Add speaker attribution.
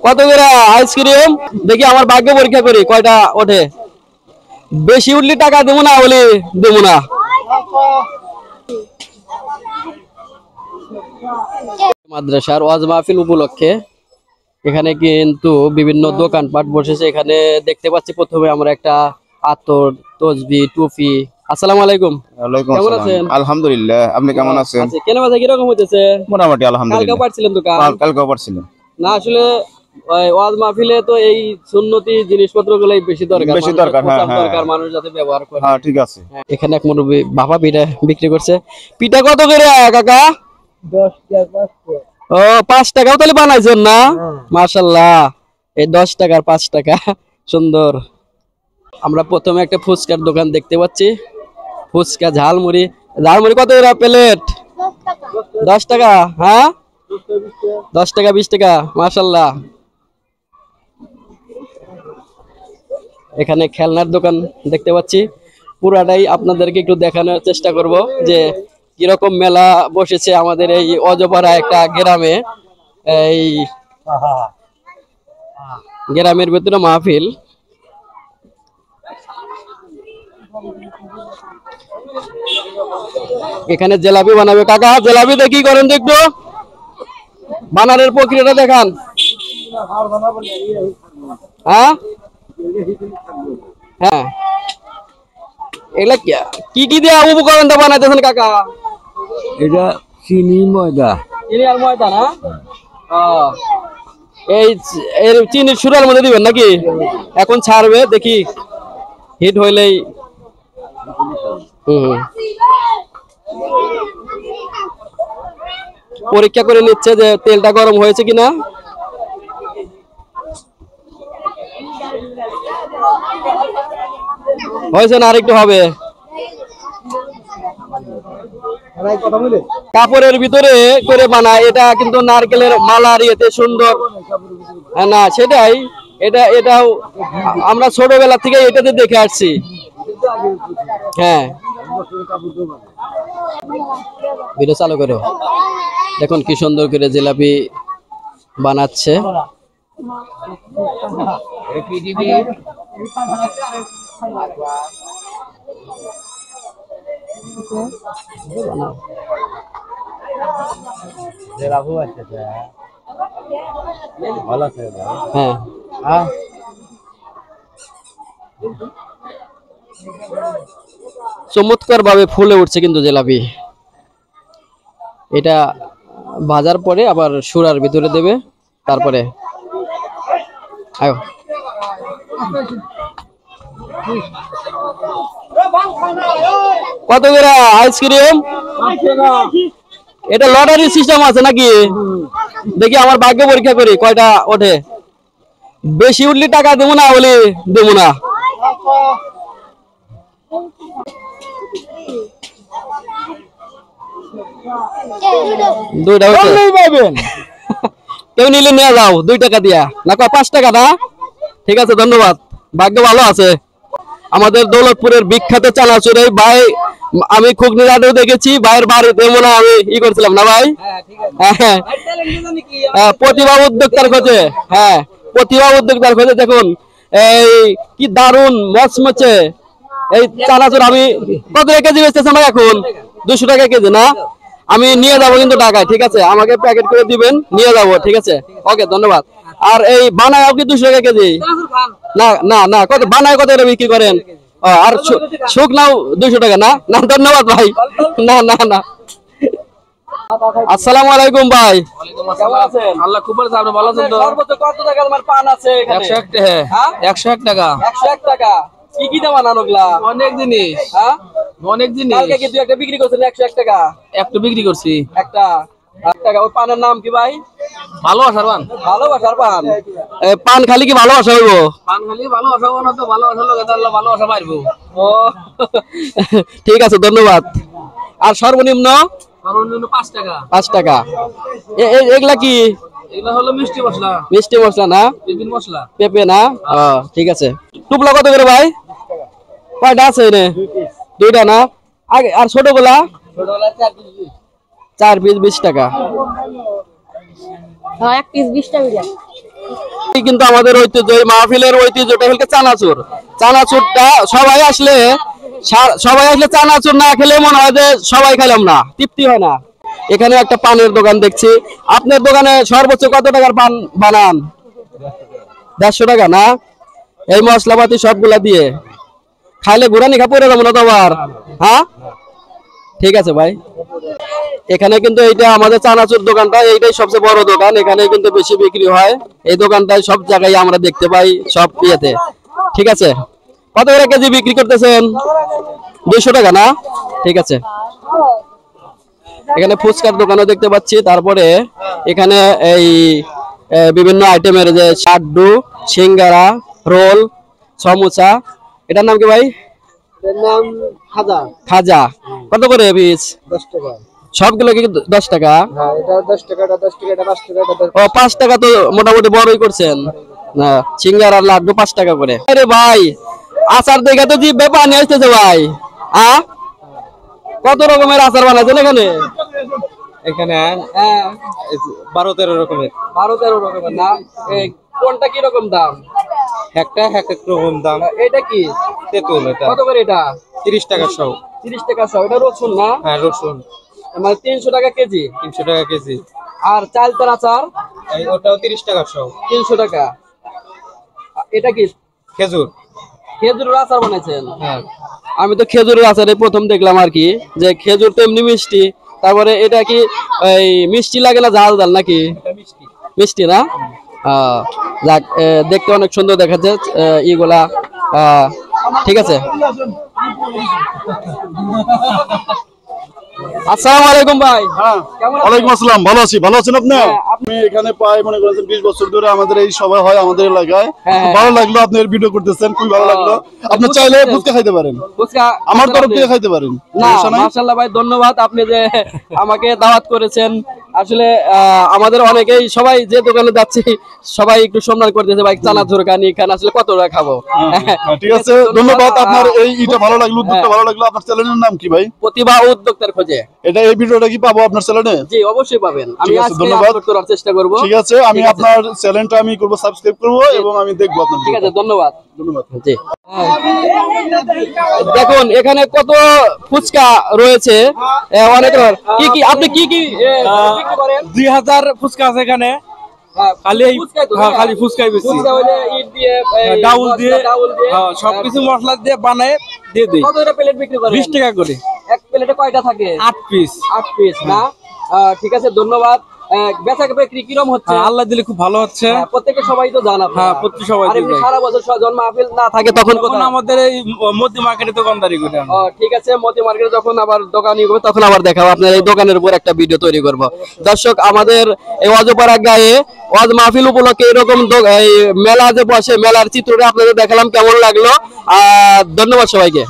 Speaker 1: কত করে আইসক্রিম? দেখি আমার ভাগ্য পরীক্ষা করি কয়টা ওঠে। বেশি উঠলি টাকা দেবো না, বলি দেবো না। মাদ্রাসার ওয়াজ মাহফিল উপলক্ষে এখানে কিন্তু বিভিন্ন দোকানপাট বসেছে। এখানে দেখতে পাচ্ছি প্রথমে আমরা একটা আতর, তসবি, টুপি। আসসালামু আলাইকুম। কেমন আছেন?
Speaker 2: আলহামদুলিল্লাহ, আপনি কেমন আছেন?
Speaker 1: কেন বাজে কিরকম হইতেছে?
Speaker 2: মোটামুটি আলহামদুলিল্লাহ।
Speaker 1: কালকে পারছিলেন দোকান?
Speaker 2: কালকে পারছিলেন
Speaker 1: না, আসলে ওয়াজ মাহফিলে তো এই সুন্নতি জিনিসপত্রগুলাই বেশি দরকার। হ্যাঁ, মানুষ যাতে ব্যবহার করে।
Speaker 2: হ্যাঁ, ঠিক আছে।
Speaker 1: এখানে এক মুরব্বি বাবা পিঠা বিক্রি করছে। পিঠা কত করে কাকা? 10 টাকা। ও, 5 টাকাও তাহলে বানাইছেন না? মাশাআল্লাহ, এই 10 টাকার 5 টাকা, সুন্দর। আমরা প্রথমে একটা ফুচকার দোকান দেখতে পাচ্ছি। ফুচকা, ঝালমুড়ি কত করে প্লেট? 10 টাকা। হ্যাঁ, 10 টাকা 20 টাকা, মাশাআল্লাহ। এখানে খেলনার দোকান দেখতে পাচ্ছি। পুরাটাই আপনাদেরকে একটু দেখানোর চেষ্টা করব যে কিরকম মেলা বসেছে আমাদের এই অজপাড়া একটা গ্রামে। এই গ্রামের ভিতরে মাহফিল। এখানে জিলাপি বানাবে কাকা। জিলাপিতে কি করেন একটু বানানোর প্রক্রিয়াটা দেখান। হ্যাঁ হ্যাঁ, এগুলা কি কি দিয়ে উপকরণটা বানাইতেছেন কাকা?
Speaker 3: এটা চিনি, ময়দা।
Speaker 1: চিনি আর ময়দা না? এই চিনির সুরার মধ্যে দিবেন নাকি? এখন ছাড়বে, দেখি হিট হইলেই। পরীক্ষা করে নিচ্ছে যে তেলটা গরম হয়েছে কিনা। হয়েছে না, আরেকটু হবে। কাপড়ের ভিতরে করে বানায়, এটা কিন্তু নারকেলের মালার ইয়েতে সুন্দর। না, সেটাই। এটাও আমরা ছোটবেলা থেকে এটাতে দেখে আসছি। হ্যাঁ, ভিডিও চালু করো। দেখুন কি সুন্দর করে জিলাপি বানাচ্ছে। হ্যাঁ, চমৎকার ভাবে ফুলে উঠছে কিন্তু জিলাপি। এটা ভাজার পরে আবার সুরার ভিতরে দেবে, তারপরে কত করে আইসক্রিম? এটা লটারি সিস্টেম আছে নাকি? দেখি আমার ভাগ্য পরীক্ষা করি কয়টা ওঠে। বেশি উঠলি টাকা দেবো না, বলি দেবো না। দুইটা কেউ নিলে নিয়ে যাও 2 টাকা দিয়া না, 5 টাকা না? ঠিক আছে, ধন্যবাদ, ভাগ্য ভালো আছে। আমাদের দৌলতপুরের বিখ্যাত চানাচুর এই ভাই, আমি খুগনিরাতেও দেখেছি ভাইয়ের বাড়িতে মনে আমি করছিলাম না ভাই? প্রতিভা উদ্যোক্তার খোঁজে। হ্যাঁ, প্রতিভা উদ্যোক্তার খোঁজে। দেখুন এই কি দারুন মচমচে এই চানাচুর। আমি কত কেজি বেচতেছেন ভাই এখন? 200 টাকা কেজি না? আমি নিয়ে যাবো কিন্তু ঢাকায়, ঠিক আছে? আমাকে প্যাকেট করে দিবেন, নিয়ে যাবো, ঠিক আছে? ওকে, ধন্যবাদ। আর এই বানায় কি 200 টাকা কেজি? না না না, কত বানায় কত করে বিক্রি করেন? আর শুকনাও 200 টাকা না? না, ধন্যবাদ ভাই। না না না। আসসালামু আলাইকুম ভাই। কেমন আছেন?
Speaker 3: আল্লাহ খুব ভালো আছে, আপনি ভালো আছেন তো?
Speaker 1: সর্বোচ্চ কত টাকার মাল পান আছে এখানে?
Speaker 3: 101 টাকা। 101 টাকা।
Speaker 1: 101 টাকা। কি কি দাম আনানোগুলা?
Speaker 3: অনেক জিনিস।
Speaker 1: হ্যাঁ,
Speaker 3: অনেক জিনিস।
Speaker 1: কালকে কি তুই একটা বিক্রি করছিস 101 টাকা?
Speaker 3: একটা বিক্রি করছি।
Speaker 1: একটা 8 টাকা। ওই পানের নাম কি ভাই?
Speaker 3: ভালোবাসার পান।
Speaker 1: ভালোবাসার পান। পান খালি কি ভালোবাসা হইব?
Speaker 3: পান খালি ভালোবাসা হবো না তো, ভালোবাসার লোক আল্লাহ ভালোবাসা পাইবো।
Speaker 1: ও, ঠিক আছে, ধন্যবাদ। আর সর্বনিম্ন?
Speaker 3: সর্বনিম্ন 5 টাকা।
Speaker 1: 5 টাকা। এগুলা কি?
Speaker 3: এগুলো হলো মিষ্টি মশলা,
Speaker 1: মিষ্টি মশলা না,
Speaker 3: বিভিন্ন মশলা।
Speaker 1: পেঁপে না, ঠিক আছে। টুপলা কত করে ভাই? কয়টা আছে এনে? দুইটা না? আগে আর ছোটগুলা?
Speaker 3: ছোটবেলা 4 পিস।
Speaker 1: 4 পিস 20 টাকা।
Speaker 4: হ্যাঁ, 1 পিস 20 টাকা।
Speaker 1: এই কিন্তু আমাদের ঐতিহ্য, এই মাহফিলের ঐতিহ্যটা হলো চানাচুর। চানাচুরটা সবাই আসলে চানাচুর না খেলে মনে হয় যে সবাই খেলাম না, তৃপ্তি হয় না। এখানে একটা পানের দোকান দেখছি। আপনার দোকানে সর্বোচ্চ কত টাকার পান বানান? 150 টাকা না? এই মশলাপাতি সবগুলা দিয়ে খাইলে ঘুরানি খা পড়ে যাবো না তো আবার? হ্যাঁ, ঠিক আছে ভাই। এখানে কিন্তু এইটা আমাদের চানাচুর দোকানটা, এইটাই সবচেয়ে বড় দোকান। এখানে কিন্তু বেশি বিক্রি হয়। এই দোকানটায় সব জায়গায় আমরা দেখতে পাই, সব ইয়েতে। ঠিক আছে, কত করে কেজি বিক্রি করতেছেন? 200 টাকা না? ঠিক আছে। এখানে ফুচকার দোকানও দেখতে পাচ্ছি। তারপরে এখানে এই বিভিন্ন আইটেমের যে লাড্ডু, সিঙ্গারা, রোল, সমোসা। এটার নাম কি ভাই?
Speaker 3: নাম খাজা।
Speaker 1: খাজা। কত করে পিস?
Speaker 3: 10 টাকা।
Speaker 1: সবগুলো কি 10 টাকা?
Speaker 3: হ্যাঁ, এটা 10 টাকা, এটা 10 টাকা, এটা 5 টাকা, এটা
Speaker 1: ও 5 টাকা তো মোটামুটি বড়ই করছেন না। সিঙ্গারা আর লাড্ডু 5 টাকা করে। আরে ভাই, আচার দেখে তো জিভ পানি আসতেছে ভাই। কত রকমের আচার বানাইছেন এখানে?
Speaker 3: এখানে
Speaker 1: হ্যাঁ,
Speaker 3: 12-13 রকমের।
Speaker 1: 12-13 রকমের না? এই কোনটা কি রকম দাম?
Speaker 3: একটা এক এক রকম দাম।
Speaker 1: এটা কি
Speaker 3: তেঁতুল, এটা
Speaker 1: কত করে? এটা
Speaker 3: 30 টাকা সহ।
Speaker 1: 30 টাকা সহ। এটা রসুন না?
Speaker 3: হ্যাঁ, রসুন
Speaker 1: মানে 300 টাকা কেজি।
Speaker 3: 300 টাকা কেজি।
Speaker 1: আর চালতার আচার
Speaker 3: ওটাও 30 টাকা সহ।
Speaker 1: 300 টাকা। এটা কি
Speaker 3: খেজুর।
Speaker 1: খেজুরের আচার বানাইছেন?
Speaker 3: হ্যাঁ।
Speaker 1: আমি তো খেজুরের আচারে প্রথম দেখলাম আর কি, যে খেজুর তো এমনি মিষ্টি, তারপরে এটা কি এই মিষ্টি লাগে না ঝাল ঝাল নাকি? মিষ্টি না? যাক, দেখতে অনেক সুন্দর দেখাচ্ছে ইগুলা। ঠিক আছে। আসসালামু আলাইকুম ভাই। কেমন আছেন?
Speaker 5: ওয়ালাইকুম আসসালাম, ভালো আছি। ভালো আছেন আপনি?
Speaker 1: হ্যাঁ,
Speaker 5: আমি এখানে প্রায় মনে করেন 20 বছর ধরে আমাদের এই সভা হয় আমাদের এলাকায়।
Speaker 1: হ্যাঁ।
Speaker 5: ভালো লাগলো, আপনি ভিডিও করতেছেন, খুব ভালো লাগলো। আপনি
Speaker 1: ফুচকা
Speaker 5: চাইলে
Speaker 1: খেতেন?
Speaker 5: ফুচকা খাইতে পারেন,
Speaker 1: ফুচকা
Speaker 5: আমার তরফ
Speaker 1: আপনি?
Speaker 5: থেকে খাইতে পারেন,
Speaker 1: না,
Speaker 5: সমস্যা নাই।
Speaker 1: মাশাআল্লাহ ভাই, ধন্যবাদ আপনি যে আমাকে দাওয়াত করেছেন। আসলে আমাদের অনেকেই সবাই যে দোকানে যাচ্ছি সবাই একটু সম্মান করতেছে ভাই, চানাচুর কানি খান, আসলে কত টাকা খাবো?
Speaker 5: হ্যাঁ, ঠিক আছে, ধন্যবাদ। আপনার এই ইটা ভালো লাগলো, উদ্যোগটা ভালো লাগলো। আপনার চ্যানেলের নাম কি ভাই?
Speaker 1: প্রতিভা উদ্যোক্তার খোঁজে।
Speaker 5: এটা এই ভিডিওটা কি পাবো আপনার চ্যানেলে?
Speaker 1: জি, অবশ্যই পাবেন। আমি
Speaker 5: ঠিক আছে,
Speaker 1: আজকে
Speaker 5: ধন্যবাদ।
Speaker 1: আপলোড করার চেষ্টা করব।
Speaker 5: ঠিক আছে, আমি
Speaker 1: ঠিক আছে।
Speaker 5: আপনার চ্যানেলটা আমি করব, সাবস্ক্রাইব করব এবং আমি দেখবো আপনার
Speaker 1: ঠিক আছে,
Speaker 5: ভিডিওটা।
Speaker 1: ধন্যবাদ।
Speaker 5: ধন্যবাদ।
Speaker 1: জি। দেখুন এখানে কত ফুচকা রয়েছে, অনেক রকম। কি কি আপনি কি কি বিক্রি করেন?
Speaker 6: 2000 ফুচকা আছে এখানে। খালি এই
Speaker 1: ফুচকাই তো,
Speaker 6: হ্যাঁ,
Speaker 1: না?
Speaker 6: খালি ফুচকাই বেশি।
Speaker 1: ফুচকা হইলে ইট দিয়ে, এই
Speaker 6: ডাউল
Speaker 1: মশলা,
Speaker 6: দিয়ে,
Speaker 1: ডাউল দিয়ে,
Speaker 6: হ্যাঁ, সবকিছু মশলা দিয়ে বানায় দিয়ে দিই।
Speaker 1: কত করে প্লেট বিক্রি করেন?
Speaker 6: 20 টাকা করে।
Speaker 1: এক প্লেটে কয়টা থাকে?
Speaker 6: 8 পিস।
Speaker 1: 8 পিস না? ঠিক আছে, ধন্যবাদ। বেচা বিক্রি কিরকম হচ্ছে?
Speaker 6: আল্লাহ দিলে খুব ভালো হচ্ছে।
Speaker 1: প্রত্যেকে সবাই তো জানা।
Speaker 6: হ্যাঁ, প্রত্যেক সবাই
Speaker 1: আর এমনি
Speaker 6: যায়।
Speaker 1: সারা বছর যখন মাহফিল না থাকে তখন
Speaker 6: তখন
Speaker 1: কোথায়?
Speaker 6: আমাদের এই মধ্যে মার্কেটে দোকানদারি করে আমরা।
Speaker 1: ঠিক আছে, মতি মার্কেটে যখন আবার দোকান করবো তখন আবার দেখাবো আপনার এই দোকানের উপর একটা ভিডিও তৈরি করব। দর্শক, আমাদের এই অজপাড়া গায়ে ওয়াজ মাহফিল উপলক্ষে এরকম এই মেলা যে বসে, মেলার চিত্রটা আপনাদের দেখালাম, কেমন লাগলো? ধন্যবাদ সবাইকে।